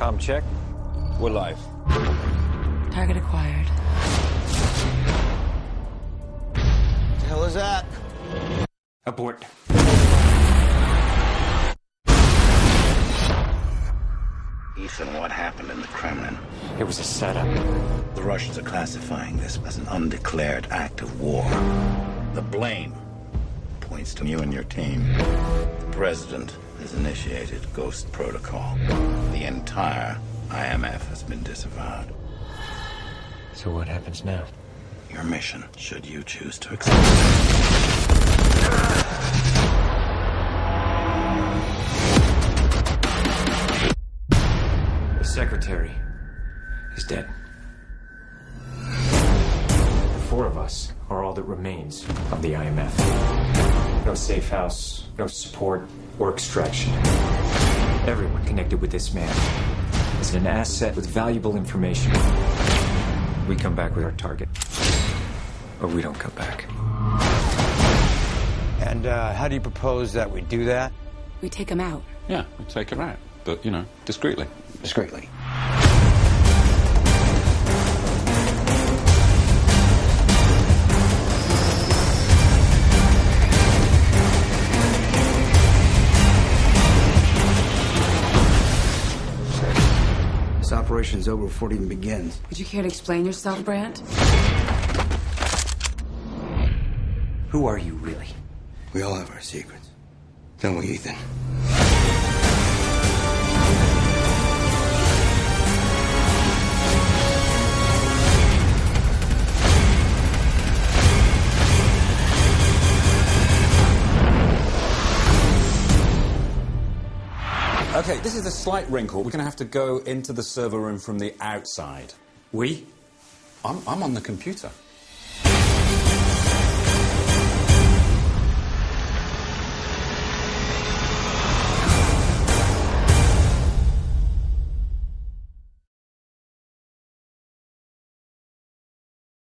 Com check. We're live. Target acquired. What the hell is that? Abort. Ethan, what happened in the Kremlin? It was a setup. The Russians are classifying this as an undeclared act of war. The blame points to you and your team. The president has initiated Ghost Protocol. The entire IMF has been disavowed. So what happens now? Your mission, should you choose to accept it. The secretary is dead. The four of us are all that remains of the IMF. No safe house, no support or extraction. Everyone connected with this man is an asset with valuable information. We come back with our target, or we don't come back. And how do you propose that we do that? We take him out. Yeah, we take her out, but, you know, discreetly. Discreetly. This operation's over before it even begins. Would you care to explain yourself, Brandt? Who are you really? We all have our secrets. Don't we, Ethan? Okay, this is a slight wrinkle. We're going to have to go into the server room from the outside. We? I'm on the computer.